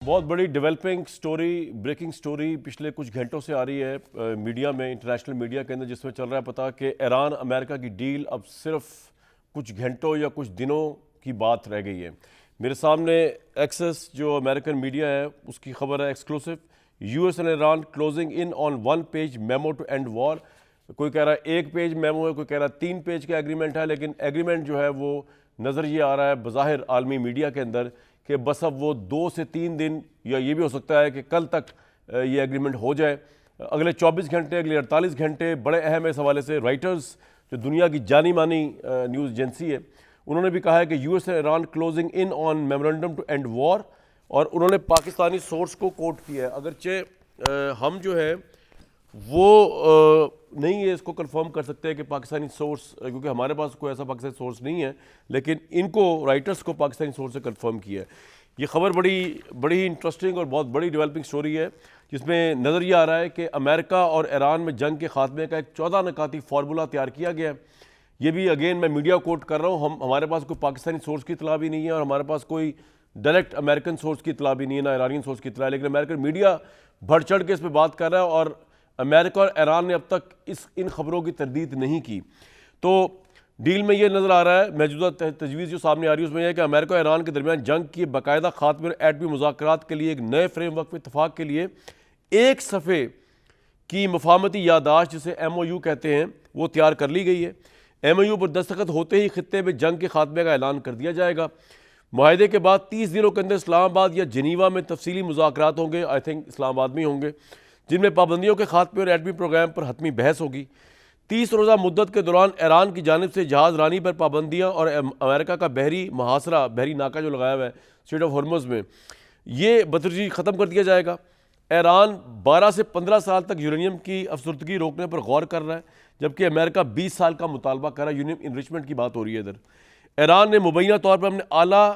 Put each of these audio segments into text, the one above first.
بہت بڑی developing story, breaking story پچھلے کچھ گھنٹوں سے آ رہی ہے میڈیا میں، انٹرنیشنل میڈیا کے اندر، جس میں چل رہا ہے پتہ کہ ایران امریکہ کی ڈیل اب صرف کچھ گھنٹوں یا کچھ دنوں کی بات رہ گئی ہے۔ میرے سامنے ایکسس جو امریکن میڈیا ہے اس کی خبر ہے exclusive, U S and Iran closing in on one page memo to end war. کوئی کہہ رہا ہے ایک پیج میمو ہے، کوئی کہہ رہا ہے 3 پیج کا ایگریمنٹ ہے، لیکن ایگریمنٹ جو ہے وہ نظر یہ آ رہا ہے بظاہر عالمی میڈیا کے اندر کہ بس اب وہ 2 سے 3 دن یا یہ بھی ہو سکتا ہے کہ کل تک یہ ایگریمنٹ ہو جائے۔ اگلے 24 گھنٹے، اگلے 48 گھنٹے بڑے اہم ہے اس حوالے سے۔ رائٹرز جو دنیا کی جانی مانی نیوز ایجنسی ہے، انہوں نے بھی کہا ہے کہ U S and Iran closing in on memorandum to end war, اور انہوں نے پاکستانی سورس کو کوٹ کیا ہے۔ اگرچہ ہم جو ہے وہ نہیں ہے اس کو کنفرم کر سکتے کہ پاکستانی سورس، کیونکہ ہمارے پاس کوئی ایسا پاکستانی سورس نہیں ہے، لیکن ان کو رائٹرز کو پاکستانی سورس سے کنفرم کیا ہے۔ یہ خبر بڑی انٹرسٹنگ اور بہت بڑی ڈیولپنگ سٹوری ہے، جس میں نظر یہ آ رہا ہے کہ امریکہ اور ایران میں جنگ کے خاتمے کا ایک 14 نکاتی فارمولہ تیار کیا گیا ہے۔ یہ بھی اگین میں میڈیا کوٹ کر رہا ہوں، ہمارے پاس کوئی پاکستانی سورس کی اطلاع بھی نہیں ہے، اور ہمارے پاس کوئی ڈائریکٹ امریکن سورس کی اطلاع بھی نہیں ہے، نہ ایرانین سورس کی اطلاع ہے، لیکن امریکن میڈیا بڑھ چڑھ کے اس پہ بات کر رہا ہے، اور امریکہ اور ایران نے اب تک ان خبروں کی تردید نہیں کی۔ تو ڈیل میں یہ نظر آ رہا ہے، موجودہ تجویز جو سامنے آ رہی ہے اس میں یہ ہے کہ امریکہ اور ایران کے درمیان جنگ کی باقاعدہ خاتمے اور ایٹمی مذاکرات کے لیے ایک نئے فریم ورک اتفاق کے لیے ایک صفحے کی مفاہمتی یادداشت، جسے ایم او یو کہتے ہیں، وہ تیار کر لی گئی ہے۔ ایم او یو پر دستخط ہوتے ہی خطے میں جنگ کے خاتمے کا اعلان کر دیا جائے گا۔ معاہدے کے بعد 30 دنوں کے اندر اسلام آباد یا جنیوا میں تفصیلی مذاکرات ہوں گے، آئی تھنک اسلام آباد میں ہوں گے، جن میں پابندیوں کے خاتمے اور ایٹمی پروگرام پر حتمی بحث ہوگی۔ 30 روزہ مدت کے دوران ایران کی جانب سے جہاز رانی پر پابندیاں اور امریکہ کا بحری محاصرہ، بحری ناکہ جو لگایا ہوا ہے اسٹریٹ آف ہرمز میں، یہ بتدریج ختم کر دیا جائے گا۔ ایران 12 سے 15 سال تک یورینیم کی افزودگی روکنے پر غور کر رہا ہے، جبکہ امریکہ 20 سال کا مطالبہ کر رہا ہے۔ یورینیم انرچمنٹ کی بات ہو رہی ہے ادھر۔ ایران نے مبینہ طور پر اپنے اعلیٰ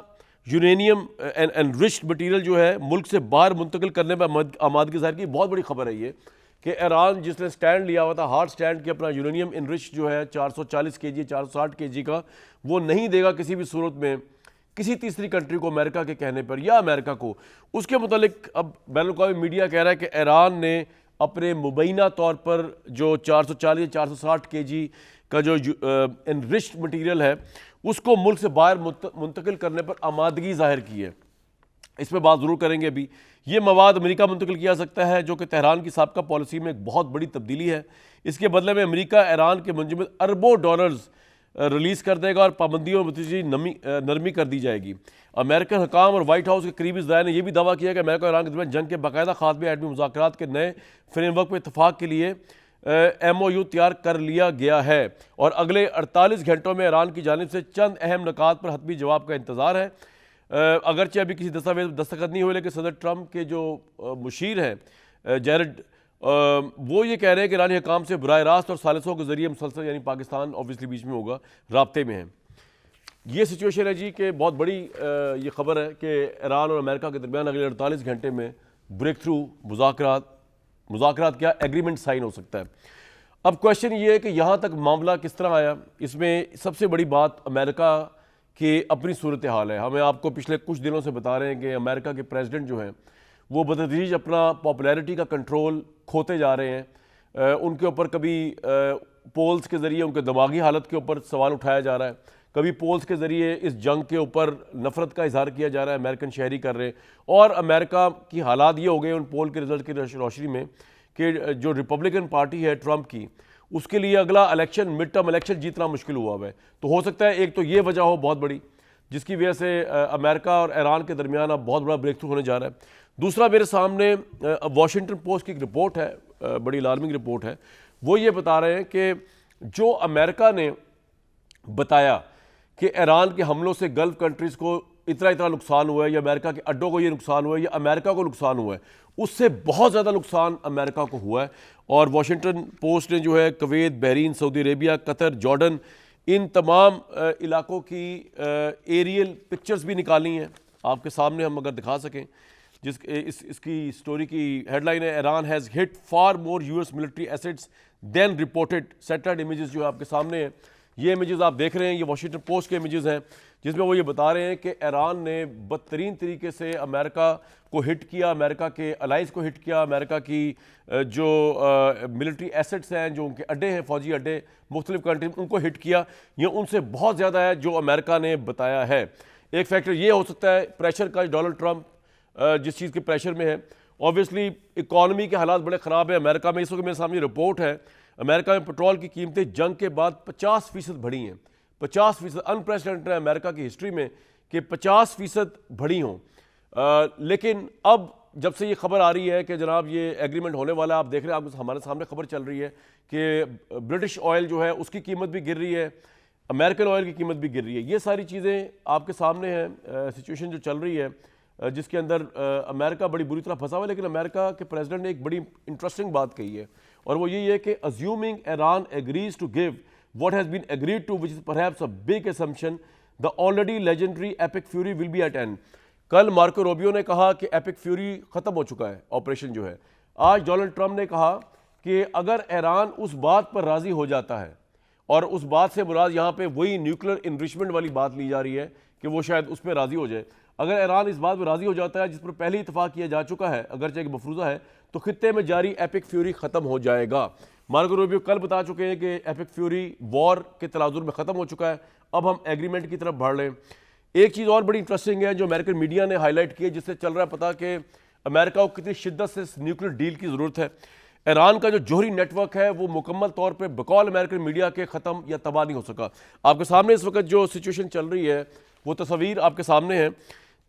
یورینیم انرچڈ مٹیریل جو ہے ملک سے باہر منتقل کرنے پر آمادگی ظاہر کی۔ بہت بڑی خبر ہے یہ کہ ایران جس نے سٹینڈ لیا ہوا تھا، ہارڈ سٹینڈ، کہ اپنا یورینیم انرچ جو ہے 440 کے جی 460 کے جی کا وہ نہیں دے گا کسی بھی صورت میں کسی تیسری کنٹری کو، امریکہ کے کہنے پر یا امریکہ کو، اس کے متعلق اب بین الاقوامی میڈیا کہہ رہا ہے کہ ایران نے اپنے مبینہ طور پر جو 440 460 کے جی کا جو انرچڈ مٹیریل ہے اس کو ملک سے باہر منتقل کرنے پر آمادگی ظاہر کی ہے۔ اس پہ بات ضرور کریں گے ابھی۔ یہ مواد امریکہ منتقل کیا سکتا ہے، جو کہ تہران کی سابقہ پالیسی میں ایک بہت بڑی تبدیلی ہے۔ اس کے بدلے میں امریکہ ایران کے منجمد اربوں ڈالرز ریلیز کر دے گا، اور پابندیوں میں نرمی کر دی جائے گی۔ امریکن حکام اور وائٹ ہاؤس کے قریبی ذرائع نے یہ بھی دعویٰ کیا کہ امریکہ اور ایران کے درمیان جنگ کے باقاعدہ خاتمے ایٹمی مذاکرات کے نئے فریم ورک پر اتفاق کے لیے ایم او یو تیار کر لیا گیا ہے، اور اگلے 48 گھنٹوں میں ایران کی جانب سے چند اہم نکات پر حتمی جواب کا انتظار ہے۔ اگرچہ ابھی کسی دستاویز دستخط نہیں ہوئے، لیکن صدر ٹرمپ کے جو مشیر ہیں جیرڈ، وہ یہ کہہ رہے ہیں کہ ایرانی حکام سے براہ راست اور ثالثوں کے ذریعے مسلسل، یعنی پاکستان اوبویسلی بیچ میں ہوگا، رابطے میں ہیں۔ یہ سچویشن ہے جی کہ بہت بڑی یہ خبر ہے کہ ایران اور امریکہ کے درمیان اگلے 48 گھنٹے میں بریک تھرو مذاکرات کیا ایگریمنٹ سائن ہو سکتا ہے۔ اب کویشچن یہ ہے کہ یہاں تک معاملہ کس طرح آیا۔ اس میں سب سے بڑی بات امریکہ کی اپنی صورتحال ہے۔ ہمیں آپ کو پچھلے کچھ دنوں سے بتا رہے ہیں کہ امریکہ کے پریزیڈنٹ جو ہیں وہ بتدریج اپنا پاپولیرٹی کا کنٹرول کھوتے جا رہے ہیں۔ ان کے اوپر کبھی پولز کے ذریعے ان کے دماغی حالت کے اوپر سوال اٹھایا جا رہا ہے، کبھی پولز کے ذریعے اس جنگ کے اوپر نفرت کا اظہار کیا جا رہا ہے، امریکن شہری کر رہے ہیں، اور امریکہ کی حالات یہ ہو گئے ان پول کے رزلٹ کی روشنی میں کہ جو ریپبلکن پارٹی ہے ٹرمپ کی، اس کے لیے اگلا الیکشن، مڈ ٹرم الیکشن جیتنا مشکل ہوا ہے۔ تو ہو سکتا ہے ایک تو یہ وجہ ہو بہت بڑی، جس کی وجہ سے امریکہ اور ایران کے درمیان اب بہت بڑا بریک تھرو ہونے جا رہا ہے۔ دوسرا، میرے سامنے واشنگٹن پوسٹ کی ایک رپورٹ ہے، بڑی الارمنگ رپورٹ ہے۔ وہ یہ بتا رہے ہیں کہ جو امریکہ نے بتایا کہ ایران کے حملوں سے گلف کنٹریز کو اتنا نقصان ہوا ہے، یا امریکہ کے اڈوں کو یہ نقصان ہوا ہے، یا امریکہ کو نقصان ہوا ہے، اس سے بہت زیادہ نقصان امریکہ کو ہوا ہے۔ اور واشنگٹن پوسٹ نے جو ہے کویت، بحرین، سعودی عربیہ، قطر، جارڈن، ان تمام علاقوں کی ایریل پکچرز بھی نکالی ہیں، آپ کے سامنے ہم اگر دکھا سکیں۔ اس کی سٹوری کی ہیڈ لائن ہے Iran has hit far more U S military assets than reported. Satellite images جو ہے آپ کے سامنے ہیں، یہ امیجز آپ دیکھ رہے ہیں، یہ واشنگٹن پوسٹ کے امیجز ہیں جس میں وہ یہ بتا رہے ہیں کہ ایران نے بدترین طریقے سے امریکہ کو ہٹ کیا، امریکہ کے الائز کو ہٹ کیا، امریکہ کی جو ملٹری ایسٹس ہیں، جو ان کے اڈے ہیں، فوجی اڈے مختلف کنٹری ان کو ہٹ کیا. یہ ان سے بہت زیادہ ہے جو امریکہ نے بتایا ہے. ایک فیکٹر یہ ہو سکتا ہے پریشر کا، ڈونلڈ ٹرمپ جس چیز کے پریشر میں ہے. اوبویسلی اکانومی کے حالات بڑے خراب ہیں امریکہ میں. اس وقت میرے سامنے رپورٹ ہے، امریکہ میں پٹرول کی قیمتیں جنگ کے بعد 50% بڑھی ہیں. 50% انپریسیڈنٹڈ ہے امریکہ کی ہسٹری میں کہ 50% بڑھی ہوں. لیکن اب جب سے یہ خبر آ رہی ہے کہ جناب یہ ایگریمنٹ ہونے والا ہے، آپ دیکھ رہے ہیں، آپ ہمارے سامنے خبر چل رہی ہے کہ برٹش آئل جو ہے اس کی قیمت بھی گر رہی ہے، امریکن آئل کی قیمت بھی گر رہی ہے. یہ ساری چیزیں آپ کے سامنے ہیں، سچویشن جو چل رہی ہے جس کے اندر امریکہ بڑی بری طرح پھنسا ہوا ہے. لیکن امریکہ کے پریزیڈنٹ نے ایک بڑی انٹرسٹنگ بات کہی ہے، اور وہ یہی ہے کہ assuming Iran agrees to give what has been agreed to, which is perhaps a big assumption, the already legendary Epic Fury will be at end. کل مارکو روبیو نے کہا کہ ایپک فیوری ختم ہو چکا ہے، آپریشن جو ہے. آج ڈونلڈ ٹرمپ نے کہا کہ اگر ایران اس بات پر راضی ہو جاتا ہے، اور اس بات سے مراد یہاں پہ وہی نیوکلیر انریچمنٹ والی بات لی جا رہی ہے کہ وہ شاید اس پہ راضی ہو جائے، اگر ایران اس بات پہ راضی ہو جاتا ہے جس پر پہلے اتفاق کیا جا چکا ہے اگرچہ کہ مفروضہ ہے، تو خطے میں جاری ایپک فیوری ختم ہو جائے گا. مارکو روبیو کل بتا چکے ہیں کہ ایپک فیوری وار کے تناظر میں ختم ہو چکا ہے، اب ہم ایگریمنٹ کی طرف بڑھ رہے ہیں. ایک چیز اور بڑی انٹرسٹنگ ہے جو امریکن میڈیا نے ہائی لائٹ کی ہے، جس سے چل رہا ہے پتا کہ امریکہ کو کتنی شدت سے اس نیوکلیر ڈیل کی ضرورت ہے. ایران کا جو جوہری نیٹ ورک ہے وہ مکمل طور پہ بقول امریکن میڈیا کے ختم یا تباہ نہیں ہو سکا. آپ کے سامنے اس وقت جو سچویشن چل رہی ہے وہ تصویر آپ کے سامنے ہے.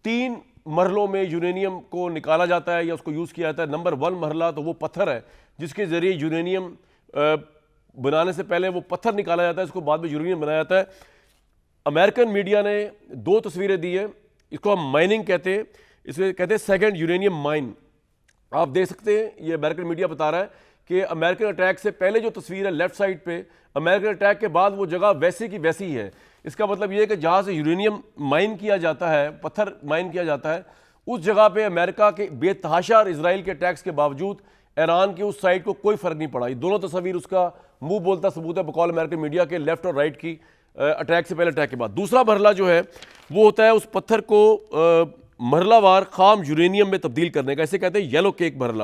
3 مرحلوں میں یورینیم کو نکالا جاتا ہے یا اس کو یوز کیا جاتا ہے. نمبر 1 مرحلہ تو وہ پتھر ہے جس کے ذریعے یورینیم بنانے سے پہلے وہ پتھر نکالا جاتا ہے، اس کو بعد میں یورینیم بنایا جاتا ہے. امریکن میڈیا نے 2 تصویریں دی ہیں، اس کو ہم مائننگ کہتے ہیں، اس میں کہتے ہیں سیکنڈ یورینیم مائن. آپ دیکھ سکتے ہیں یہ امریکن میڈیا بتا رہا ہے کہ امریکن اٹیک سے پہلے جو تصویر ہے لیفٹ سائڈ پہ، امریکن اٹیک کے بعد وہ جگہ ویسے کی ویسی ہے. اس کا مطلب یہ ہے کہ جہاں سے یورینیم مائن کیا جاتا ہے، پتھر مائن کیا جاتا ہے، اس جگہ پہ امریکہ کے بے تحاشا اور اسرائیل کے اٹیکس کے باوجود ایران کی اس سائڈ کو کوئی فرق نہیں پڑا. یہ دونوں تصاویر اس کا منہ بولتا ثبوت ہے بقول امریکن میڈیا کے، لیفٹ اور رائٹ کی، اٹیک سے پہلے اٹیک کے بعد. دوسرا مرحلہ جو ہے وہ ہوتا ہے اس پتھر کو مرحلہ وار خام یورینیم میں تبدیل کرنے کا، اسے کہتے ہیں یلو کیک مرحلہ.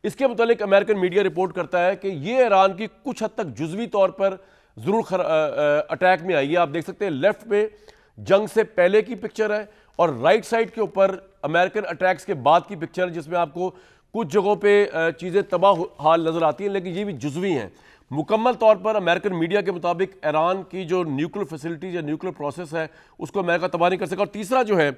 اس کے متعلق امریکن میڈیا رپورٹ کرتا ہے کہ یہ ایران کی کچھ حد تک جزوی طور پر ضرور اٹیک میں آئی ہے. آپ دیکھ سکتے ہیں لیفٹ پہ جنگ سے پہلے کی پکچر ہے اور رائٹ سائڈ کے اوپر امریکن اٹیکس کے بعد کی پکچر ہے، جس میں آپ کو کچھ جگہوں پہ چیزیں تباہ حال نظر آتی ہیں، لیکن یہ بھی جزوی ہیں. مکمل طور پر امریکن میڈیا کے مطابق ایران کی جو نیوکلیر فیسلٹیز یا نیوکلیر پروسیس ہے اس کو امریکہ تباہ نہیں کر سکا. اور تیسرا جو ہے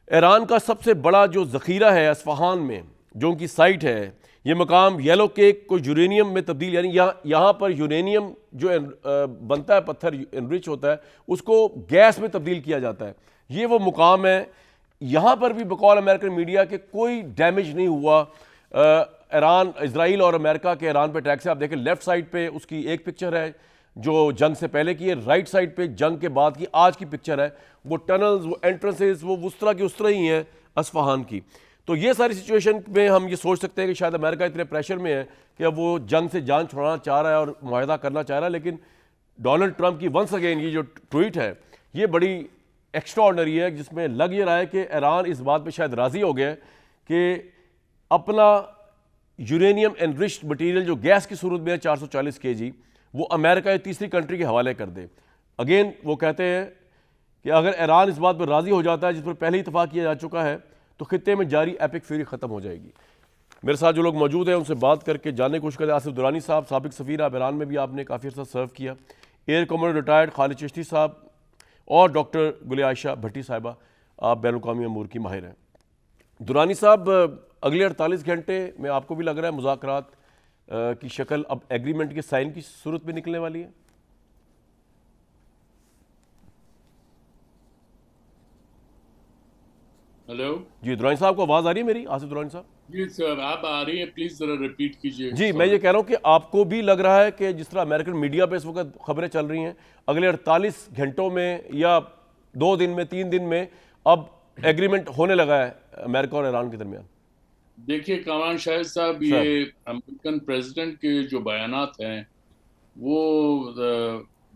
ایران کا سب سے بڑا جو ذخیرہ ہے اصفہان میں جو ان کی سائٹ ہے، یہ مقام یلو کیک کو یورینیم میں تبدیل، یعنی یہاں پر یورینیم جو بنتا ہے، پتھر انرچ ہوتا ہے، اس کو گیس میں تبدیل کیا جاتا ہے. یہ وہ مقام ہے. یہاں پر بھی بقول امریکن میڈیا کے کوئی ڈیمیج نہیں ہوا ایران، اسرائیل اور امریکہ کے ایران پہ اٹیک سے. آپ دیکھیں لیفٹ سائڈ پہ اس کی ایک پکچر ہے جو جنگ سے پہلے کی ہے، رائٹ سائڈ پہ جنگ کے بعد کی آج کی پکچر ہے. وہ ٹنلز، وہ انٹرنسز، وہ اس طرح کی اس طرح ہی ہیں اصفہان کی. تو یہ ساری سچویشن میں ہم یہ سوچ سکتے ہیں کہ شاید امریکہ اتنے پریشر میں ہے کہ اب وہ جنگ سے جان چھڑانا چاہ رہا ہے اور معاہدہ کرنا چاہ رہا ہے. لیکن ڈونلڈ ٹرمپ کی ونس اگین یہ جو ٹویٹ ہے یہ بڑی ایکسٹرا آرڈنری ہے، جس میں لگ یہ رہا ہے کہ ایران اس بات پہ شاید راضی ہو گیا ہے کہ اپنا یورینیم انرچڈ مٹیریل جو گیس کی صورت میں ہے 440 kg، وہ امریکہ یا تیسری کنٹری کے حوالے کر دے. اگین وہ کہتے ہیں کہ اگر ایران اس بات پر راضی ہو جاتا ہے جس پر پہلے اتفاق کیا جا چکا ہے تو خطے میں جاری ایپک فیوری ختم ہو جائے گی. میرے ساتھ جو لوگ موجود ہیں ان سے بات کر کے جاننے کی کوشش کرتے ہیں. آصف درانی صاحب، سابق سفیر آپ ایران میں بھی آپ نے کافی عرصہ سرو کیا. ایئر کمانڈر ریٹائرڈ خالد چشتی صاحب، اور ڈاکٹر گل عائشہ بھٹی صاحبہ، آپ بین الاقوامی امور کی ماہر ہیں. درانی صاحب، اگلے 48 گھنٹے میں آپ کو بھی لگ رہا ہے مذاکرات کی شکل اب ایگریمنٹ کے سائن کی صورت میں نکلنے والی ہے؟ ہیلو جی درانی صاحب کو آواز آ رہی ہے میری؟ آصف درانی صاحب جی سر، آپ آ رہی ہیں، پلیز ذرا ریپیٹ کیجیے. جی میں یہ کہہ رہا ہوں کہ آپ کو بھی لگ رہا ہے کہ جس طرح امریکن میڈیا پہ اس وقت خبریں چل رہی ہیں اگلے 48 گھنٹوں میں یا 2 دن میں 3 دن میں اب ایگریمنٹ ہونے لگا ہے امریکہ اور ایران کے درمیان؟ دیکھیے کامران شاہد صاحب، یہ امریکن پریزیڈنٹ کے جو بیانات ہیں وہ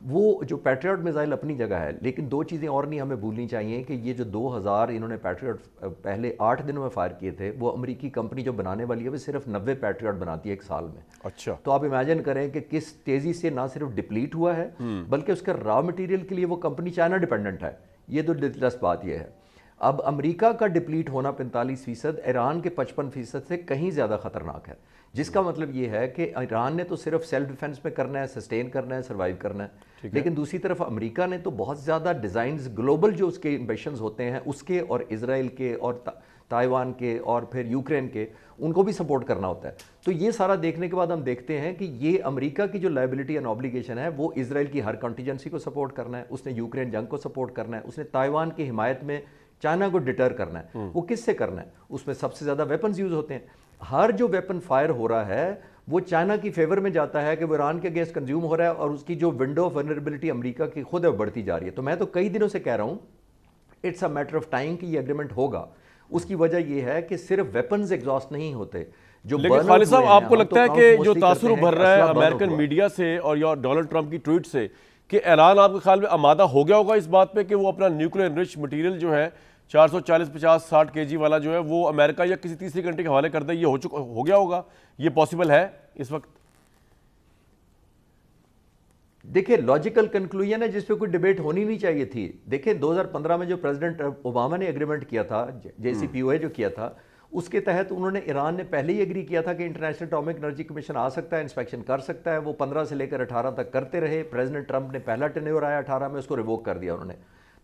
وہ جو پیٹریوٹ میزائل اپنی جگہ ہے، لیکن دو چیزیں اور نہیں ہمیں بھولنی چاہیے کہ یہ جو 2000 انہوں نے پیٹریوٹ پہلے 8 دنوں میں فائر کیے تھے، وہ امریکی کمپنی جو بنانے والی ہے وہ صرف 90 پیٹریوٹ بناتی ہے ایک سال میں. اچھا. تو آپ امیجن کریں کہ کس تیزی سے نہ صرف ڈپلیٹ ہوا ہے بلکہ اس کا را مٹیریل کے لیے وہ کمپنی چائنا ڈیپینڈنٹ ہے. یہ تو دلچسپ بات یہ ہے. اب امریکہ کا ڈپلیٹ ہونا 45%، ایران کے 55% سے کہیں زیادہ خطرناک ہے، جس کا مطلب یہ ہے کہ ایران نے تو صرف سیلف ڈیفنس میں کرنا ہے، سسٹین کرنا ہے، سروائیو کرنا ہے، لیکن دوسری طرف امریکہ نے تو بہت زیادہ ڈیزائنز گلوبل جو اس کے امبیشنز ہوتے ہیں اس کے، اور اسرائیل کے، اور تائیوان کے، اور پھر یوکرین کے، ان کو بھی سپورٹ کرنا ہوتا ہے. تو یہ سارا دیکھنے کے بعد ہم دیکھتے ہیں کہ یہ امریکہ کی جو لائبلٹی اینڈ آبلیگیشن ہے وہ اسرائیل کی ہر کنٹیجنسی کو سپورٹ کرنا ہے، اس نے یوکرین جنگ کو سپورٹ کرنا ہے، اس نے تائیوان کی حمایت میں چائنا کو ڈٹر کرنا ہے. وہ کس سے کرنا ہے؟ اس میں سب سے زیادہ ویپنز یوز ہوتے ہیں. ہر جو ویپن فائر ہو رہا ہے وہ چائنا کی فیور میں جاتا ہے کہ وہ ایران کے اگینسٹ کنزیوم ہو رہا ہے، اور اس کی جو ونڈو آف ونربلٹی امریکہ کی خود ہے بڑھتی جا رہی ہے. تو میں تو کئی دنوں سے کہہ رہا ہوں it's a matter of time کہ یہ ایگریمنٹ ہوگا. اس کی وجہ یہ ہے کہ صرف ویپنز ایگزاسٹ نہیں ہوتے. لیکن خالد صاحب آپ کو لگتا ہے کہ جو تاثر ابھر رہا ہے امریکن میڈیا سے اور یا ڈونلڈ ٹرمپ کی ٹویٹ سے کہ ایران آپ کے خیال میں آمادہ ہو گیا ہوگا اس بات پہ کہ وہ اپنا نیوکلیر انرچ مٹیریل جو ہے 440 50 60 kg والا جو ہے وہ امریکہ یا کسی تیسری کنٹری کے حوالے کر دے؟ یہ ہو گیا ہوگا، یہ پاسبل ہے اس وقت؟ دیکھیں لاجیکل کنکلوژن ہے جس پہ کوئی ڈیبیٹ ہونی نہیں چاہیے تھی. دیکھیں 2015 میں جو پریزیڈنٹ اوباما نے ایگریمنٹ کیا تھا، JCPOA جو کیا تھا، اس کے تحت انہوں نے، ایران نے پہلے ہی ایگری کیا تھا کہ انٹرنیشنل اٹامک انرجی کمیشن آ سکتا ہے، انسپیکشن کر سکتا ہے. وہ 15 سے لے کر 18 تک کرتے رہے. پریزیڈنٹ ٹرمپ نے پہلا ٹینیور آیا 18 میں، اس کو ریووک کر دیا انہوں نے.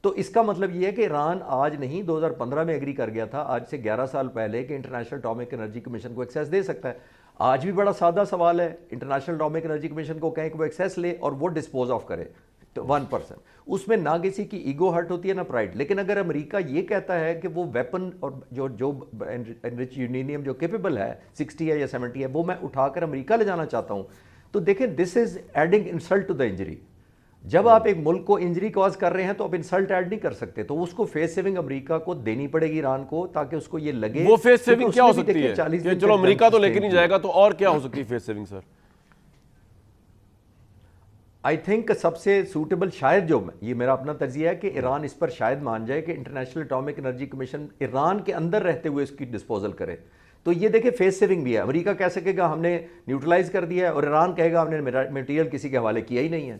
تو اس کا مطلب یہ ہے کہ ایران آج نہیں 2015 میں ایگری کر گیا تھا، آج سے 11 سال پہلے، کہ انٹرنیشنل اٹامک انرجی کمیشن کو ایکسیس دے سکتا ہے. آج بھی بڑا سادہ سوال ہے، انٹرنیشنل اٹامک انرجی کمیشن کو کہیں کہ وہ ایکسیس لے اور وہ ڈسپوز آف کرے. تو 1%، اس میں نہ کسی کی ایگو ہرٹ ہوتی ہے نہ پرائڈ. لیکن اگر امریکہ یہ کہتا ہے کہ وہ ویپن اور جو انرچ یورینیم جو کیپیبل ہے 60 ہے یا 70 ہے وہ میں اٹھا کر امریکہ لے جانا چاہتا ہوں، تو دیکھیں this is adding insult to the injury. جب آپ ایک ملک کو انجری کاز کر رہے ہیں تو آپ انسلٹ ایڈ نہیں کر سکتے. تو اس کو فیس سیونگ امریکہ کو دینی پڑے گی ایران کو، تاکہ اس کو یہ لگے. وہ فیس سیونگ کیا ہو سکتی ہے کہ چلو امریکہ تو لے کے نہیں جائے گا، تو اور کیا ہو سکتی ہے face saving sir? I think سب سے سوٹیبل شاید، جو یہ میرا اپنا تجزیہ ہے، کہ ایران اس پر شاید مان جائے کہ international atomic energy commission Iran کے اندر رہتے ہوئے اس کی ڈسپوزل کرے. تو یہ دیکھیں فیس سیونگ بھی ہے. امریکہ کہہ سکے گا ہم نے نیوٹرلائز کر دیا ہے، اور ایران کہے گا ہم نے میٹیریل کسی کے حوالے کیا ہی نہیں ہے.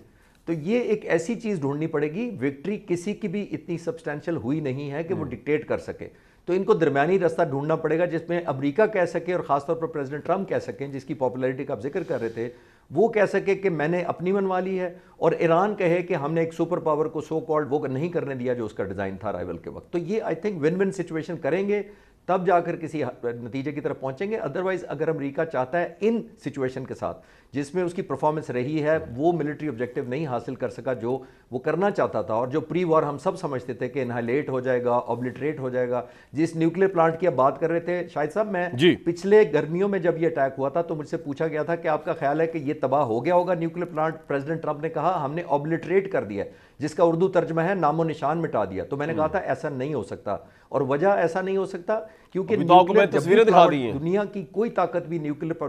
تو یہ ایک ایسی چیز ڈھونڈنی پڑے گی. وکٹری کسی کی بھی اتنی سبسٹینشل ہوئی نہیں ہے کہ وہ ڈکٹیٹ کر سکے. تو ان کو درمیانی راستہ ڈھونڈنا پڑے گا جس میں امریکہ کہہ سکے، اور خاص طور پر پریزیڈنٹ ٹرمپ کہہ سکیں جس کی پاپولیرٹی کا آپ ذکر کر رہے تھے، وہ کہہ سکے کہ میں نے اپنی منوا لی ہے، اور ایران کہے کہ ہم نے ایک سپر پاور کو سو کالڈ وہ نہیں کرنے دیا جو اس کا ڈیزائن تھا رائیول کے وقت. تو یہ I think one one situation کریں گے تب جا کر کسی نتیجے کی طرف پہنچیں گے. ادروائز اگر امریکہ چاہتا ہے ان سچویشن کے ساتھ جس میں اس کی پرفارمنس رہی ہے، وہ ملٹری آبجیکٹیو نہیں حاصل کر سکا جو وہ کرنا چاہتا تھا، اور جو پری وار ہم سب سمجھتے تھے کہ انہائلیٹ ہو جائے گا، اوبلیٹریٹ ہو جائے گا. جس نیوکلیر پلانٹ کی آپ بات کر رہے تھے شاہد صاحب، میں پچھلے گرمیوں میں جب یہ اٹیک ہوا تھا تو مجھ سے پوچھا گیا تھا کہ آپ کا خیال ہے کہ یہ تباہ ہو گیا ہوگا نیوکلیر پلانٹ؟ پریزیڈنٹ ٹرمپ نے کہا ہم نے اوبلیٹریٹ کر دیا ہے، جس کا اردو ترجمہ ہے نام و نشان مٹا دیا. تو میں نے کہا تھا ایسا نہیں ہو سکتا، اور وجہ ایسا نہیں ہو سکتا کیونکہ دنیا کی کوئی طاقت بھی نیوکلیر پر،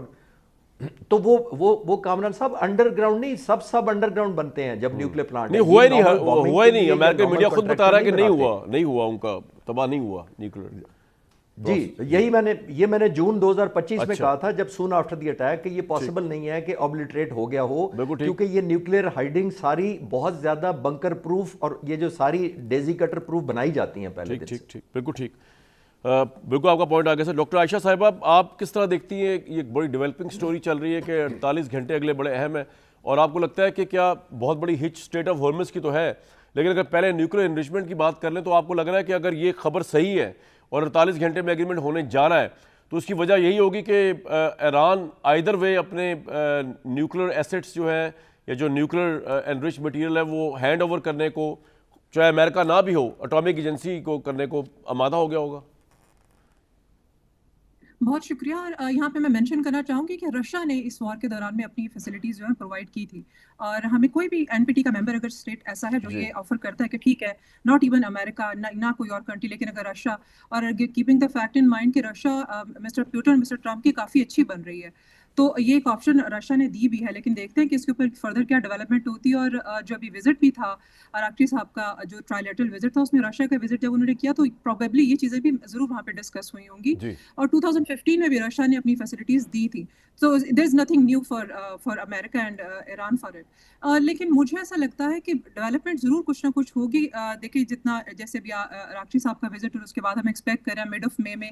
تو وہ کامران صاحب انڈر گراؤنڈ نہیں، سب انڈر گراؤنڈ بنتے ہیں جب نیوکلیر پلانٹ. نہیں ہوا ہی نہیں. امریکن میڈیا خود بتا رہا ہے کہ نہیں ہوا ان کا تباہ نہیں ہوا نیوکلیر. جی یہی میں نے جون 2025 میں کہا تھا جب سون آفٹر دی اٹیک کہ یہ پاسبل نہیں ہے کہ اوبلیٹریٹ ہو گیا ہو، کیونکہ یہ نیوکلیر ہائیڈنگ ساری بہت زیادہ بنکر پروف اور یہ جو ساری ڈیزی کٹر پروف بنائی جاتی ہیں پہلے. ٹھیک بالکل ٹھیک. بالکل آپ کا پوائنٹ آگے سے. ڈاکٹر عائشہ صاحبہ آپ کس طرح دیکھتی ہیں یہ ایک بڑی ڈیولپنگ سٹوری چل رہی ہے کہ 48 گھنٹے اگلے بڑے اہم ہیں، اور آپ کو لگتا ہے کہ کیا بہت بڑی ہچ اسٹریٹ آف ہارمز کی تو ہے، لیکن اگر پہلے نیوکلیر انریچمنٹ کی بات کر لیں تو آپ کو لگ رہا ہے کہ اگر یہ خبر صحیح ہے اور 48 گھنٹے میں ایگریمنٹ ہونے جا رہا ہے تو اس کی وجہ یہی ہوگی کہ ایران آئدر وے اپنے نیوکلیر ایسٹس جو ہے یا جو نیوکلیر انرچ مٹیریل ہے وہ ہینڈ اوور کرنے کو، چاہے امریکہ نہ بھی ہو، اٹامک ایجنسی کو کرنے کو آمادہ ہو گیا ہوگا؟ بہت شکریہ. اور یہاں پہ میں مینشن کرنا چاہوں گی کہ رشیا نے اس وار کے دوران میں اپنی فیسلٹیز جو ہیں پرووائڈ کی تھی، اور ہمیں کوئی بھی این پی ٹی کا ممبر اگر اسٹیٹ ایسا ہے جو یہ آفر کرتا ہے کہ ٹھیک ہے، ناٹ ایون امریکہ نہ کوئی اور کنٹری، لیکن اگر رشیا، اور keeping the fact in mind کہ Russia mister Putin mister Trump کی کافی اچھی بن رہی ہے، تو یہ ایک آپشن رشیا نے دی بھی ہے، لیکن دیکھتے ہیں کہ اس کے اوپر فردر کیا ڈیولپمنٹ ہوتی ہے. اور جو ابھی وزٹ بھی تھا اراغچی صاحب کا، جو ٹرائلیٹرل وزٹ تھا، اس میں رشیا کا وزٹ جب انہوں نے کیا تو پروبیبلی یہ چیزیں بھی ضرور وہاں پہ ڈسکس ہوئی ہوں گی. جی اور 2015 میں بھی رشیا نے اپنی فیسلٹیز دی تھی. So there is nothing new for America and Iran for it. لیکن مجھے ایسا لگتا ہے کہ ڈیولپمنٹ ضرور کچھ نہ کچھ ہوگی. دیکھیے جتنا جیسے بھی اراغچی صاحب کا وزٹ اور اس کے بعد ہم ایکسپیکٹ کر رہے ہیں مڈ آف مے میں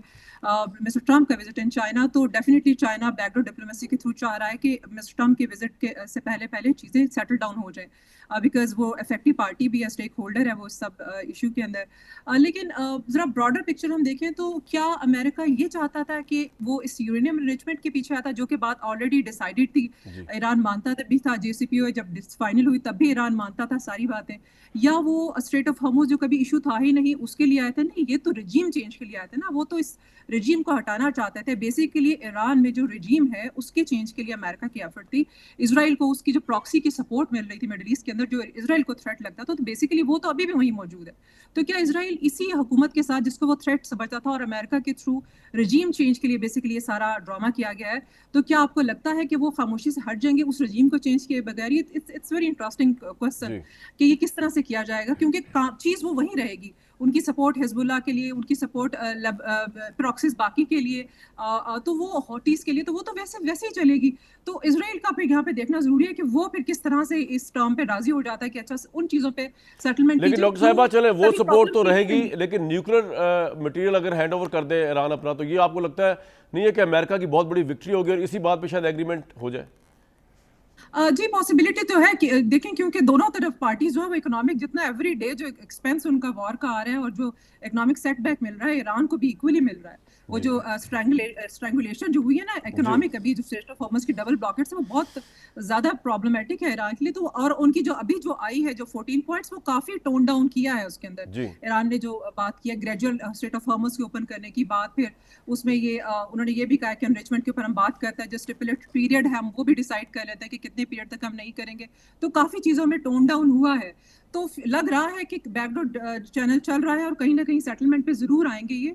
مسٹر ٹرمپ کا وزٹ ان چائنا، تو definitely China back door diplomacy کے تھرو چاہ رہا ہے کہ مسٹر ٹرمپ کے وزٹ سے پہلے چیزیں سیٹل ڈاؤن ہو جائیں، بیکاز وہ افیکٹو پارٹی بھی ہے، اسٹیک ہولڈر ہے وہ سب ایشو کے اندر. لیکن ذرا براڈر پکچر ہم دیکھیں تو کیا امریکہ یہ چاہتا تھا کہ وہ اس یورینیم انریچمنٹ کے پیچھے آتا، جو کہ بات آلریڈی ڈیسائیڈڈ تھی، ایران مانتا بھی تھا، جے سی پی او جب فائنل ہوئی تب بھی ایران مانتا تھا ساری باتیں، یا وہ اسٹریٹ آف ہارموز جو کبھی ایشو تھا ہی نہیں اس کے لیے آئے تھے؟ نہیں، یہ تو رجیم چینج کے لیے آئے تھے نا، وہ تو اس رجیم کو ہٹانا چاہتے تھے. بیسیکلی ایران میں جو رجیم ہے اس کے چینج کے لیے امریکہ کی ایفرٹ تھی. اسرائیل کو اس کی جو پراکسی کی سپورٹ مل رہی تھی مڈل ایسٹ کے اندر، جو اسرائیل کو تھریٹ لگتا تھا، تو بیسیکلی وہ تو ابھی بھی وہیں موجود ہے. تو کیا اسرائیل اسی حکومت کے ساتھ جس کو وہ تھریٹ سمجھتا تھا اور امریکہ کے تھرو رجیم چینج کے لیے بیسیکلی یہ سارا ڈرامہ کیا گیا ہے، تو کیا آپ کو لگتا ہے کہ وہ خاموشی سے ہٹ جائیں گے اس رجیم کو چینج کیے بغیر؟ اٹس ویری انٹرسٹنگ کوسچن کہ یہ کس طرح سے کیا جائے گا، کیونکہ چیز وہ وہیں رہے گی. ان کی سپورٹ حزب اللہ کے لیے، ان کی سپورٹ پراکسیز باقی کے لیے، تو وہ ہوٹیز کے لیے، تو وہ تو ویسے ہی چلے گی. تو اسرائیل کا پھر یہاں پہ دیکھنا ضروری ہے کہ وہ پھر کس طرح سے اس ٹرم پہ راضی ہو جاتا ہے کہ اچھا ان چیزوں پہ سیٹلمنٹ. لیکن ڈاکٹر صاحبہ چلیں وہ سپورٹ تو رہے گی، لیکن نیوکلیر مٹیریل اگر ہینڈ اوور کر دے ایران اپنا، تو یہ آپ کو لگتا ہے نہیں ہے کہ امریکہ کی بہت بڑی وکٹری ہوگی اور اسی بات پہ شاید ایگریمنٹ ہو جائے؟ جی پاسبلٹی تو ہے کہ دیکھیں، کیونکہ دونوں طرف پارٹیز جو ہے وہ اکنامک جتنا ایوری ڈے جو ایکسپینس ان کا وار کا آ رہا ہے اور جو اکنامک سیٹ بیک مل رہا ہے ایران کو بھی ایکولی مل رہا ہے. وہ جو اسٹرینگولیشن جو ہوئی ہے نا اکنامک، ابھی جو اسٹریٹ آف ہارمز کی ڈبل بلاکٹس ہے وہ بہت زیادہ پرابلمٹک ہے ایران کے لیے. تو اور ان کی جو ابھی جو آئی ہے جو 14 پوائنٹس، وہ کافی ٹون ڈاؤن کیا ہے اس کے اندر. ایران نے جو بات کی ہے گریجول اسٹریٹ آف ہارمز کے اوپن کرنے کی بات، پھر اس میں یہ انہوں نے یہ بھی کہا کہ انریچمنٹ کے اوپر ہم بات کرتے ہیں، جو اسٹیپولیٹڈ پیریڈ ہے ہم وہ بھی ڈیسائیڈ کر لیتے ہیں کہ کتنے پیریڈ تک ہم نہیں کریں گے. تو کافی چیزوں میں ٹون ڈاؤن ہوا ہے. تو لگ رہا ہے کہ بیک ڈور چینل چل رہا ہے اور کہیں نہ کہیں سیٹلمنٹ پہ ضرور آئیں گے یہ،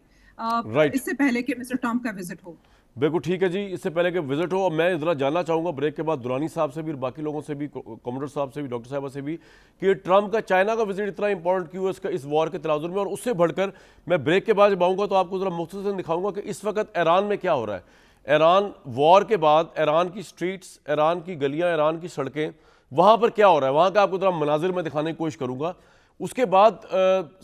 اس سے پہلے کہ مسٹر ٹرمپ کا وزٹ ہو. بالکل ٹھیک ہے جی، اس سے پہلے کہ وزٹ ہو. میں ذرا جاننا چاہوں گا بریک کے بعد درانی صاحب سے بھی اور باقی لوگوں سے بھی، کوموڈر صاحب سے بھی، ڈاکٹر صاحبہ سے بھی، کہ ٹرمپ کا چائنا کا وزٹ اتنا امپورٹنٹ کیوں ہے اس وار کے تناظر میں. اور اس سے بڑھ کر میں بریک کے بعد جب آؤں گا تو آپ کو ذرا مختصراً دکھاؤں گا کہ اس وقت ایران میں کیا ہو رہا ہے. ایران وار کے بعد ایران کی سٹریٹس، ایران کی گلیاں، ایران کی سڑکیں، وہاں پر کیا ہو رہا ہے، وہاں کا آپ کو ذرا مناظر میں دکھانے کی کوشش کروں گا. اس کے بعد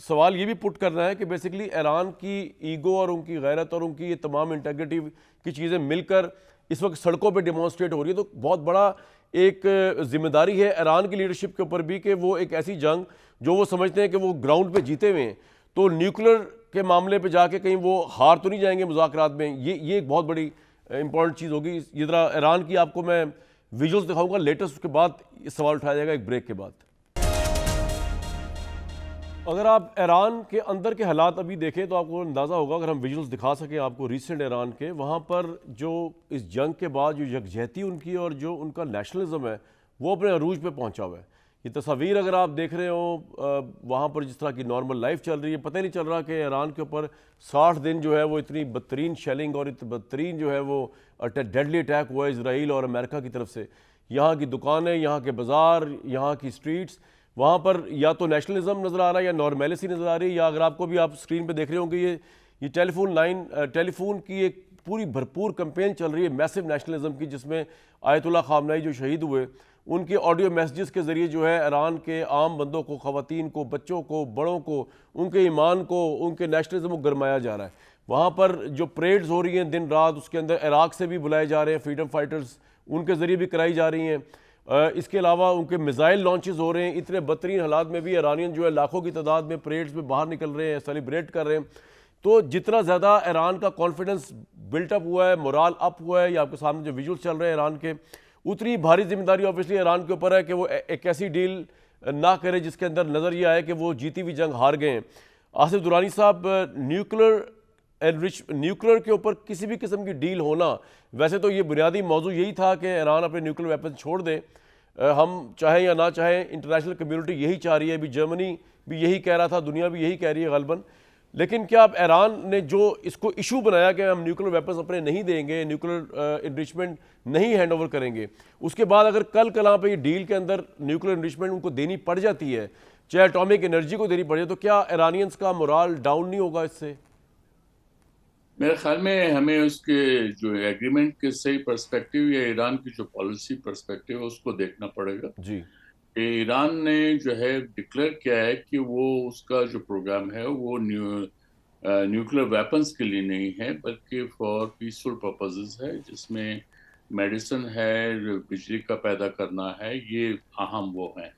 سوال یہ بھی پٹ کرنا ہے کہ بیسیکلی ایران کی ایگو اور ان کی غیرت اور ان کی یہ تمام انٹیگریٹی کی چیزیں مل کر اس وقت سڑکوں پہ ڈیمانسٹریٹ ہو رہی ہے. تو بہت بڑا ایک ذمہ داری ہے ایران کی لیڈرشپ کے اوپر بھی کہ وہ ایک ایسی جنگ جو وہ سمجھتے ہیں کہ وہ گراؤنڈ پہ جیتے ہوئے ہیں، تو نیوکلیر کے معاملے پہ جا کے کہیں وہ ہار تو نہیں جائیں گے مذاکرات میں. یہ ایک بہت بڑی امپورٹنٹ چیز ہوگی. یہ ذرا ایران کی آپ کو میں ویژولز دکھاؤں گا لیٹسٹ، اس کے بعد یہ سوال اٹھایا جائے گا ایک بریک کے بعد. اگر آپ ایران کے اندر کے حالات ابھی دیکھیں تو آپ کو اندازہ ہوگا، اگر ہم ویژولز دکھا سکیں آپ کو ریسنٹ ایران کے، وہاں پر جو اس جنگ کے بعد جو یکجہتی ان کی اور جو ان کا نیشنلزم ہے وہ اپنے عروج پہ پہنچا ہوا ہے. یہ تصاویر اگر آپ دیکھ رہے ہوں وہاں پر جس طرح کی نارمل لائف چل رہی ہے، پتہ نہیں چل رہا کہ ایران کے اوپر 60 دن جو ہے وہ اتنی بدترین شیلنگ اور اتنی بدترین جو ہے وہ ڈیڈلی اٹیک ہوا ہے اسرائیل اور امریکہ کی طرف سے. یہاں کی دکانیں، یہاں کے بازار، یہاں کی سٹریٹس، وہاں پر یا تو نیشنلزم نظر آ رہا ہے یا نارمیلسی نظر آ رہی ہے، یا اگر آپ کو بھی آپ اسکرین پہ دیکھ رہے ہوں گے یہ ٹیلی فون کی ایک پوری بھرپور کمپین چل رہی ہے میسو نیشنلزم کی، جس میں آیت اللہ خامنائی جو شہید ہوئے ان کے آڈیو میسیجز کے ذریعے جو ہے ایران کے عام بندوں کو، خواتین کو، بچوں کو، بڑوں کو، ان کے ایمان کو، ان کے نیشنلزم کو گرمایا جا رہا ہے. وہاں پر جو پریڈز ہو رہی ہیں دن رات، اس کے اندر عراق سے بھی بلائے جا رہے ہیں فریڈم فائٹرز، ان کے ذریعے بھی کرائی جا رہی ہیں. اس کے علاوہ ان کے میزائل لانچز ہو رہے ہیں. اتنے بدترین حالات میں بھی ایرانین جو ہے لاکھوں کی تعداد میں پریڈز میں باہر نکل رہے ہیں، سیلیبریٹ کر رہے ہیں. تو جتنا زیادہ ایران کا کانفیڈنس بلٹ اپ ہوا ہے، مورال اپ ہوا ہے، یا آپ کے سامنے جو ویژول چل رہے ہیں ایران کے، اتنی بھاری ذمہ داری آبویسلی ایران کے اوپر ہے کہ وہ ایک ایسی ڈیل نہ کرے جس کے اندر نظر یہ آئے کہ وہ جیتی ہوئی جنگ ہار گئے ہیں. آصف درانی صاحب، نیوکلیر کے اوپر کسی بھی قسم کی ڈیل ہونا، ویسے تو یہ بنیادی موضوع یہی تھا کہ ایران اپنے نیوکلیر ویپن چھوڑ دے، ہم چاہیں یا نہ چاہیں، انٹرنیشنل کمیونٹی یہی چاہ رہی ہے. ابھی جرمنی بھی یہی کہہ رہا تھا، دنیا بھی یہی کہہ رہی ہے غالباً. لیکن کیا اب ایران نے جو اس کو ایشو بنایا کہ ہم نیوکلیر ویپنز اپنے نہیں دیں گے، نیوکلیر انریچمنٹ نہیں ہینڈ اوور کریں گے، اس کے بعد اگر کل کلاں پہ یہ ڈیل کے اندر نیوکلیر انریچمنٹ ان کو دینی پڑ جاتی ہے، چاہے اٹامک انرجی کو دینی پڑ جائے، تو کیا ایرانینز کا مورال ڈاؤن نہیں ہوگا اس سے؟ میرے خیال میں ہمیں اس کے جو ایگریمنٹ کے صحیح پرسپیکٹیو یا ایران کی جو پالیسی پرسپیکٹیو ہے اس کو دیکھنا پڑے گا. جی، کہ ایران نے جو ہے ڈکلیئر کیا ہے کہ وہ اس کا جو پروگرام ہے وہ نیوکلیر ویپنز کے لیے نہیں ہے بلکہ فار پیسفل پرپزز ہے، جس میں میڈیسن ہے، بجلی کا پیدا کرنا ہے، یہ اہم وہ ہیں.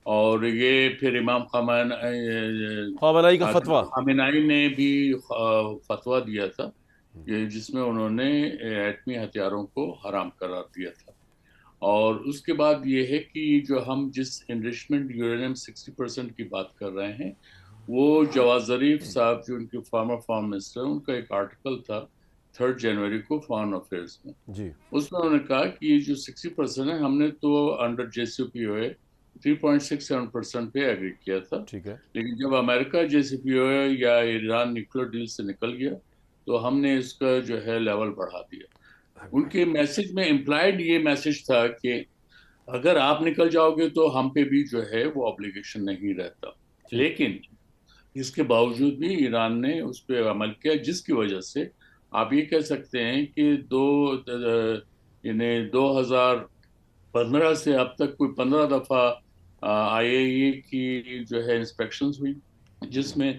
اور یہ پھر امام خامنائی کا فتویٰ. خامنائی نے بھی فتویٰ دیا تھا جس میں انہوں نے ایٹمی ہتھیاروں کو حرام قرار دیا تھا. اور اس کے بعد یہ ہے کہ جو ہم جس انریچمنٹ یورینیم 60% کی بات کر رہے ہیں، وہ جواز ظریف صاحب جو ان کے فارمر فارم منسٹر، ان کا ایک آرٹیکل تھا 3 جنوری کو فارن افیئرز میں. جی، اس میں انہوں نے کہا کہ یہ جو 60% ہے، ہم نے تو انڈر JCPOA 3.67% پہ ایگری کیا تھا. ٹھیک ہے. لیکن جب امریکہ JCPOA یا ایران نیوکلیر ڈیل سے نکل گیا تو ہم نے اس کا جو ہے لیول بڑھا دیا. ان کے میسج میں امپلائڈ یہ میسج تھا کہ اگر آپ نکل جاؤ گے تو ہم پہ بھی جو ہے وہ obligation نہیں رہتا. لیکن اس کے باوجود بھی ایران نے اس پہ عمل کیا، جس کی وجہ سے آپ یہ کہہ سکتے ہیں کہ 2015 سے اب تک کوئی 15 دفعہ IAEA کی جو ہے انسپیکشنز ہوئی، جس میں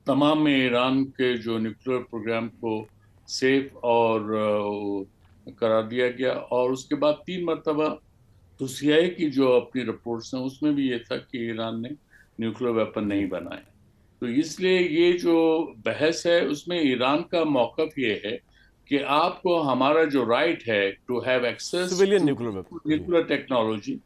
تمام میں ایران کے جو نیوکلیر پروگرام کو سیف اور قرار دیا گیا. اور اس کے بعد 3 مرتبہ تو CIA کی جو اپنی رپورٹس ہیں اس میں بھی یہ تھا کہ ایران نے نیوکلیر ویپن نہیں بنائے. تو اس لیے یہ جو بحث ہے اس میں ایران کا موقف یہ ہے کہ آپ کو ہمارا جو رائٹ ہے to have access civilian nuclear technology,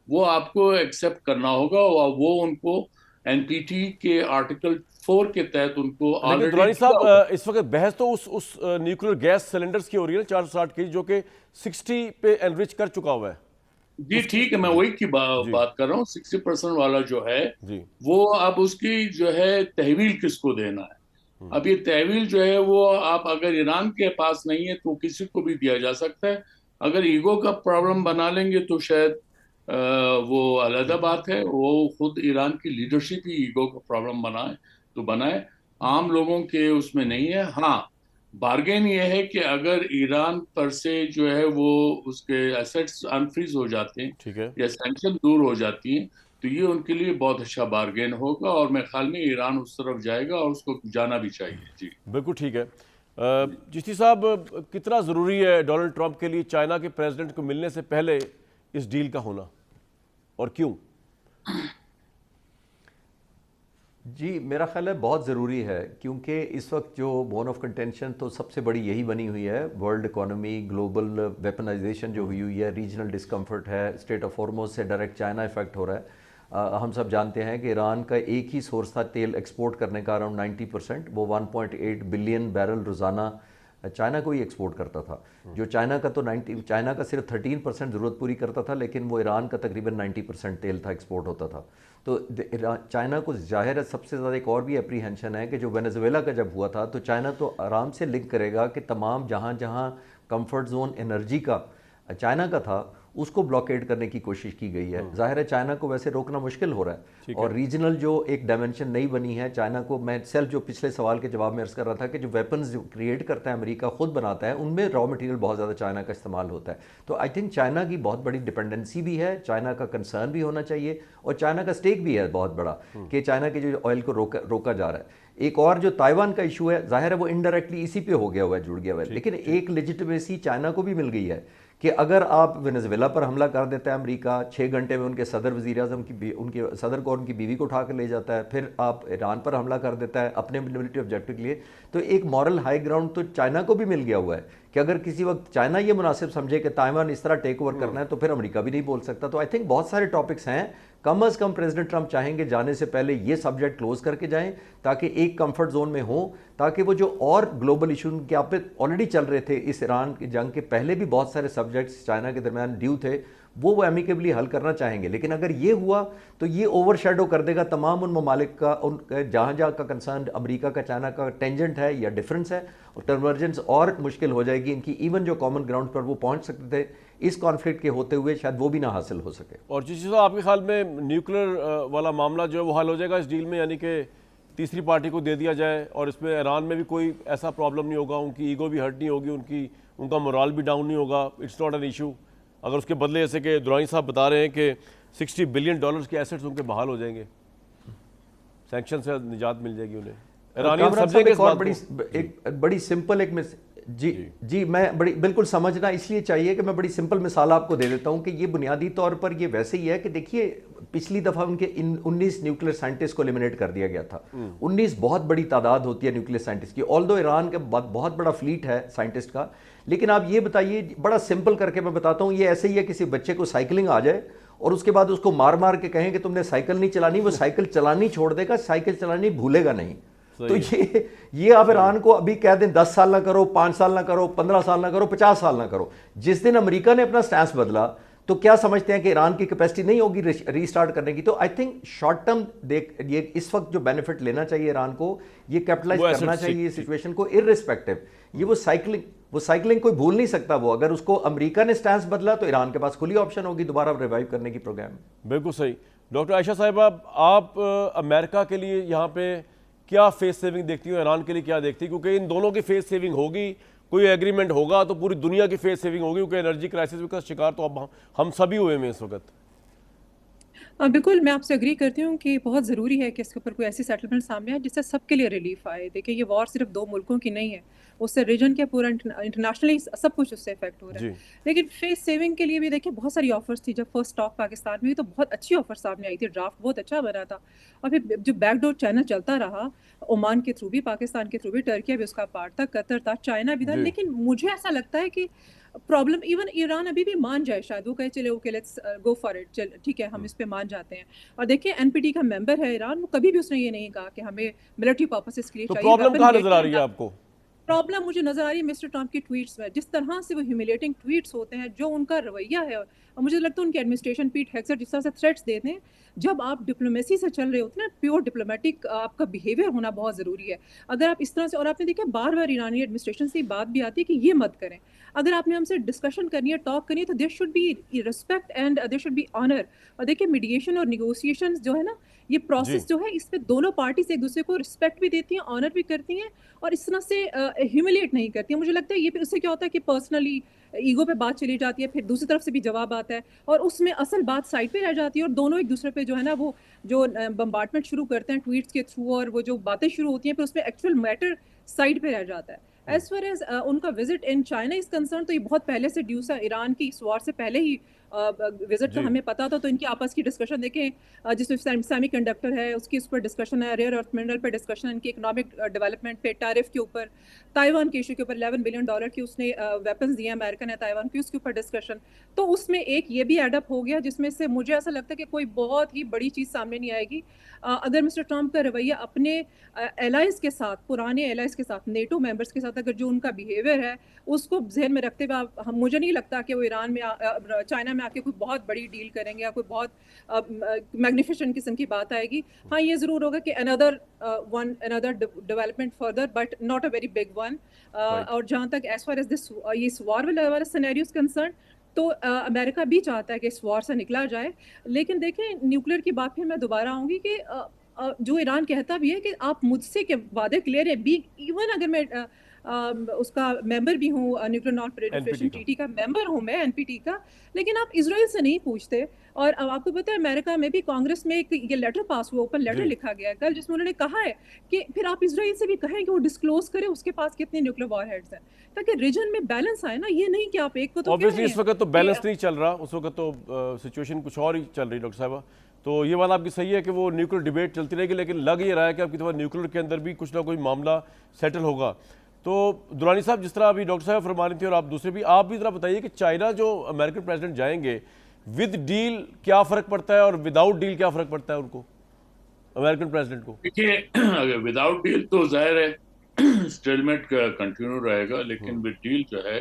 وہ آپ کو ایکسیپٹ کرنا ہوگا. اور وہ ان کو NPT کے آرٹیکل 4 کے تحت ان کو لیکن درانی صاحب اس وقت بحث تو اس نیوکلیر گیس سلنڈرز کی ہو رہی ہے 460 کی، جو کہ 60 پہ انرچ کر چکا ہوا ہے. جی ٹھیک ہے، میں وہی کی بات کر رہا ہوں. 60% والا جو ہے وہ اب اس کی جو ہے تحویل کس کو دینا ہے. اب یہ تحویل جو ہے وہ آپ اگر ایران کے پاس نہیں ہے تو کسی کو بھی دیا جا سکتا ہے. اگر ایگو کا پرابلم بنا لیں گے تو شاید وہ علیحدہ بات ہے. وہ خود ایران کی لیڈرشپ ہی ایگو کا پرابلم بنائے، عام لوگوں کے اس میں نہیں ہے. ہاں، بارگین یہ ہے کہ اگر ایران پر سے جو ہے وہ اس کے ایسٹس انفریز ہو جاتے ہیں یا سینکشن دور ہو جاتی ہیں تو یہ ان کے لیے بہت اچھا بارگین ہوگا. اور میرے خیال میں ایران اس طرف جائے گا اور اس کو جانا بھی چاہیے. جی بالکل ٹھیک ہے. چشتی صاحب، کتنا ضروری ہے ڈونلڈ ٹرمپ کے لیے چائنا کے پریزیڈنٹ کو ملنے سے پہلے اس ڈیل کا ہونا، اور کیوں؟ جی میرا خیال ہے بہت ضروری ہے، کیونکہ اس وقت جو بون آف کنٹینشن تو سب سے بڑی یہی بنی ہوئی ہے. ورلڈ اکانومی، گلوبل ویپنائزیشن جو ہوئی ہے، ریجنل ڈسکمفرٹ ہے، اسٹریٹ آف ہارموز سے ڈائریکٹ چائنا افیکٹ ہو رہا ہے. ہم سب جانتے ہیں کہ ایران کا ایک ہی سورس تھا تیل ایکسپورٹ کرنے کا اراؤنڈ 90%، وہ 1.8 بلین بیرل روزانہ چائنا کو ہی ایکسپورٹ کرتا تھا. جو چائنا کا چائنا کا صرف 13% ضرورت پوری کرتا تھا، لیکن وہ ایران کا تقریباً 90% تیل تھا ایکسپورٹ ہوتا تھا. تو چائنا کو ظاہر ہے سب سے زیادہ ایک اور بھی اپریہنشن ہے کہ جو وینیزویلا کا جب ہوا تھا تو چائنا تو آرام سے لنک کرے گا کہ تمام جہاں کمفرٹ زون انرجی کا چائنا کا تھا اس کو بلاکیڈ کرنے کی کوشش کی گئی ہے. ظاہر ہے چائنا کو ویسے روکنا مشکل ہو رہا ہے. اور ریجنل جو ایک ڈائمنشن نئی بنی ہے چائنا کو، میں سیلف جو پچھلے سوال کے جواب میں عرض کر رہا تھا کہ جو ویپنز کریٹ کرتا ہے امریکہ خود بناتا ہے، ان میں را مٹیریل بہت زیادہ چائنا کا استعمال ہوتا ہے. تو آئی تھنک چائنا کی بہت بڑی ڈپینڈنسی بھی ہے، چائنا کا کنسرن بھی ہونا چاہیے، اور چائنا کا اسٹیک بھی ہے بہت بڑا کہ چائنا کے جو آئل کو روکا جا رہا ہے. ایک اور جو تائیوان کا ایشو ہے، ظاہر ہے وہ انڈائریکٹلی اسی پہ ہو گیا ہوا ہے، جڑ گیا ہوا ہے. لیکن ایک لیجٹمیسی چائنا کو بھی مل گئی ہے کہ اگر آپ وینیزویلا پر حملہ کر دیتا ہے امریکہ، 6 گھنٹے میں ان کے صدر وزیر اعظم ان کے صدر کو اور ان کی بیوی کو اٹھا کر لے جاتا ہے، پھر آپ ایران پر حملہ کر دیتا ہے اپنے ملٹری آبجیکٹو کے لیے، تو ایک مورل ہائی گراؤنڈ تو چائنا کو بھی مل گیا ہوا ہے کہ اگر کسی وقت چائنا یہ مناسب سمجھے کہ تائیوان اس طرح ٹیک اوور کرنا ہے تو پھر امریکہ بھی نہیں بول سکتا. تو آئی تھنک بہت سارے ٹاپکس ہیں. کم از کم پریزیڈنٹ ٹرمپ چاہیں گے جانے سے پہلے یہ سبجیکٹ کلوز کر کے جائیں تاکہ ایک کمفرٹ زون میں ہوں، تاکہ وہ جو اور گلوبل ایشو کے آپ پہ آلریڈی چل رہے تھے اس ایران کی جنگ کے پہلے بھی بہت سارے سبجیکٹس چائنا کے درمیان ڈیو تھے، وہ ایمیکیبلی حل کرنا چاہیں گے. لیکن اگر یہ ہوا تو یہ اوور شیڈو کر دے گا تمام ان ممالک کا, ان جہاں جہاں کا کنسرن امریکہ کا چائنا کا ٹینجنٹ ہے یا ڈفرینس ہے, اور کنورجنس اور مشکل ہو جائے گی ان کی. ایون جو کامن گراؤنڈ پر وہ پہنچ سکتے تھے اس کانفلکٹ کے ہوتے ہوئے شاید وہ بھی نہ حاصل ہو سکے. اور چیز صاحب آپ کے خیال میں نیوکلیر والا معاملہ جو ہے وہ حل ہو جائے گا اس ڈیل میں, یعنی کہ تیسری پارٹی کو دے دیا جائے اور اس میں ایران میں بھی کوئی ایسا پرابلم نہیں ہوگا, ان کی ایگو بھی ہرٹ نہیں ہوگی, ان کا مورال بھی ڈاؤن نہیں ہوگا, اٹس ناٹ این ایشو. اگر اس کے بدلے جیسے کہ درانی صاحب بتا رہے ہیں کہ $60 بلین کے ایسٹس ان کے بحال ہو جائیں گے, سینکشن سے نجات مل جائے گی انہیں. ایرانیان سمجھیں گے اس بات کو. ایک بڑی سمپل ایک جی میں بڑی بالکل سمجھنا اس لیے چاہیے کہ میں بڑی سمپل مثال آپ کو دے دیتا ہوں کہ یہ بنیادی طور پر یہ ویسے ہی ہے کہ دیکھیے پچھلی دفعہ ان کے 19 نیوکلیر سائنٹسٹ کو ایلیمنیٹ کر دیا گیا تھا. 19 بہت بڑی تعداد ہوتی ہے نیوکلیر سائنٹسٹ کی, آلدو ایران کا بہت بڑا فلیٹ ہے سائنٹسٹ کا. لیکن آپ یہ بتائیے, بڑا سمپل کر کے میں بتاتا ہوں, یہ ایسے ہی ہے کسی بچے کو سائیکلنگ آ جائے اور اس کے بعد اس کو مار مار کے کہیں کہ تم نے سائیکل نہیں چلانی, وہ سائیکل چلانی چھوڑ دے گا, سائیکل چلانی بھولے گا نہیں. تو یہ آپ ایران کو ابھی کہہ دیں 10 سال نہ کرو, 5 سال نہ کرو, 15 سال نہ کرو, 50 سال نہ کرو. جس دن امریکہ نے اپنا سٹینس بدلا تو کیا سمجھتے ہیں کہ ایران کی کیپیسٹی نہیں ہوگی ری سٹارٹ کرنے کی؟ تو آئی تھنک شارٹ ٹرم یہ اس وقت جو بینیفٹ لینا چاہیے ایران کو, یہ کیپٹلائز کرنا چاہیے اس سچویشن کو ارریسپیکٹو. یہ وہ سائیکلنگ کوئی بھول نہیں سکتا. وہ اگر اس کو امریکہ نے سٹینس بدلا تو ایران کے پاس کھلی آپشن ہوگی دوبارہ ریوائیو کرنے کی پروگرام. بالکل صحیح. ڈاکٹر عائشہ صاحبہ, آپ امریکہ کے لیے یہاں پہ کیا فیس سیونگ دیکھتی ہوں, ایران کے لیے کیا دیکھتی, کیونکہ ان دونوں کی فیس سیونگ ہوگی, کوئی ایگریمنٹ ہوگا تو پوری دنیا کی فیس سیونگ ہوگی, کیونکہ انرجی کرائسس کا شکار تو اب ہم سبھی ہوئے ہیں اس وقت. بالکل میں آپ سے اگری کرتی ہوں کہ بہت ضروری ہے کہ اس کے اوپر کوئی ایسی سیٹلمنٹ سامنے آئے جس سے سب کے لیے ریلیف آئے. دیکھیں یہ وار صرف 2 ملکوں کی نہیں ہے, اس سے ریجن کے پورا انٹرنیشنلی سب کچھ اس سے افیکٹ ہو رہا ہے. لیکن فیس سیونگ کے لیے بھی دیکھیں بہت ساری آفرز تھی. جب فرسٹ ٹاک پاکستان میں ہوئی تو بہت اچھی آفر سامنے آئی تھی, ڈرافٹ بہت اچھا بنا تھا, اور پھر جو بیک ڈور چینل چلتا رہا, عمان کے تھرو بھی, پاکستان کے تھرو بھی, ٹرکیہ بھی اس کا پارٹ تھا, قطر تھا, چائنا بھی تھا. لیکن مجھے ایسا لگتا ہے کہ پرابلم ایون ایران ابھی بھی مان جائے, شاید وہ کہے چلے okay let's go for it, چل ٹھیک ہے ہم اس پہ مان جاتے ہیں. اور دیکھیں NPT کا ممبر ہے ایران, وہ کبھی بھی اس نے یہ نہیں کہا کہ ہمیں ملٹری پرپسز کے لیے چاہیے. تو پرابلم کہاں نظر آ رہی ہے آپ کو؟ پرابلم مجھے نظر آ رہی ہے مسٹر ٹرمپ کی ٹویٹس میں, جس طرح سے وہ ہیوملیٹنگ ٹویٹس ہوتے ہیں, جو ان کا رویہ ہے. اور مجھے لگتا ہے ان کی ایڈمنسٹریشن پیٹ ہیگسٹ جس طرح سے تھریٹس دیتے ہیں, جب آپ ڈپلومیسی سے چل رہے ہوتے ہیں نا, پیور ڈپلومیٹک آپ کا بیہیویئر ہونا بہت ضروری ہے. اگر آپ اس طرح سے, اور آپ نے دیکھا بار بار ایرانی ایڈمنسٹریشن سے بات بھی آتی ہے کہ یہ مت کریں. اگر آپ نے ہم سے ڈسکشن کرنی ہے, ٹاک کرنی ہے, تو there should be respect and there should be honour. اور دیکھیں میڈیشن اور نیگوسیشن جو ہے نا, یہ پروسیس جو ہے اس پہ دونوں پارٹیز ایک دوسرے کو رسپیکٹ بھی دیتی ہیں, آنر بھی کرتی ہیں, اور اس طرح سے ہیوملیٹ نہیں کرتی ہیں. مجھے لگتا ہے یہ پھر اس سے کیا ہوتا ہے کہ پرسنلی ایگو پہ بات چلی جاتی ہے, پھر دوسری طرف سے بھی جواب آتا ہے, اور اس میں اصل بات سائڈ پہ رہ جاتی ہے, اور دونوں ایک دوسرے پہ جو ہے نا وہ جو بمبارڈمنٹ شروع کرتے ہیں ٹویٹس کے تھرو, اور وہ جو باتیں شروع ہوتی ہیں پھر اس میں ایکچوئل میٹر سائڈ پہ رہ جاتا ہے. ایز فار ایز ان کا visit in China is concern, تو یہ بہت پہلے سے ڈیو تھا, ایران کی اس وار سے پہلے ہی وزٹ کا ہمیں پتا تھا. تو ان کی آپس کی ڈسکشن دیکھیں, جس میں سیمی کنڈکٹر ہے اس کی اس پر ڈسکشن ہے, ریئر ارتھ منرل پہ ڈسکشن ہے, ان کی اکنامک ڈیولپمنٹ پہ, ٹیرف کے اوپر, تائیوان کے ایشو کے اوپر $11 بلین کی اس نے ویپنز دیے امریکہ نے تائیوان کی, اس کے اوپر ڈسکشن. تو اس میں ایک یہ بھی ایڈ اپ ہو گیا جس میں سے مجھے ایسا لگتا ہے کہ کوئی بہت ہی بڑی چیز سامنے نہیں آئے گی اگر مسٹر ٹرمپ کا رویہ اپنے الائز کے ساتھ, پرانے الائز کے ساتھ, نیٹو ممبرس کے ساتھ, اگر جو ان کا بیہیویئر ہے اس کو ذہن میں رکھتے ہوئے, مجھے نہیں لگتا کہ وہ ایران میں چائنا میں آ کے کوئی بہت بڑی ڈیل کریں گے یا کوئی بہت میگنیفیشنٹ قسم کی بات آئے گی. ہاں یہ ضرور ہوگا کہ another development further but not a very big one. اور جہاں تک as far as this اس وار والا سینیریو از کنسرن, تو امریکہ بھی چاہتا ہے کہ اس وار سے نکلا جائے. لیکن دیکھیں نیوکلیر کی بات پھر میں دوبارہ آؤں گی کہ جو ایران کہتا بھی ہے کہ آپ مجھ سے کہ وعدے کلیئر ہیں, بھی ایون اگر میں اس کا ممبر بھی ہوں, نیوکلیر نان پرولیفریشن ٹریٹی کا ممبر ہوں میں, NPT کا, لیکن آپ اسرائیل سے نہیں پوچھتے. اور آپ کو پتہ ہے امریکہ میں بھی کانگریس میں ایک یہ لیٹر پاس ہوا, اوپن لیٹر لکھا گیا ہے کل, جس میں انہوں نے کہا ہے کہ پھر آپ اسرائیل سے بھی کہیں کہ وہ ڈسکلوز کرے اس کے پاس کتنے نیوکلیر وار ہیڈز ہیں, تاکہ ریجن میں بیلنس آئے نا. یہ نہیں کہ آپ ایک کو تو obviously اس وقت تو بیلنس نہیں چل رہا, اس وقت تو سچویشن کچھ اور ہی چل رہی. ڈاکٹر صاحبہ تو یہ بات آپ کی صحیح ہے کہ وہ نیوکلیر ڈیبیٹ چلتی رہے گی, لیکن لگ یہ رہا ہے کہ اب کی دفعہ نیوکلیر کے اندر بھی کچھ نہ کوئی معاملہ سیٹل ہوگا. تو درانی صاحب جس طرح ابھی ڈاکٹر صاحب فرما رہی تھی اور آپ دوسرے بھی, آپ بھی ذرا بتائیے کہ چائنا جو امریکن پریزیڈنٹ جائیں گے ود ڈیل کیا فرق پڑتا ہے اور وداؤٹ ڈیل کیا فرق پڑتا ہے ان کو, امریکن پریزیڈنٹ کو؟ دیکھیے اگر وداؤٹ ڈیل تو ظاہر ہے اسٹیلمیٹ کا کنٹینیو رہے گا, لیکن ود ڈیل جو ہے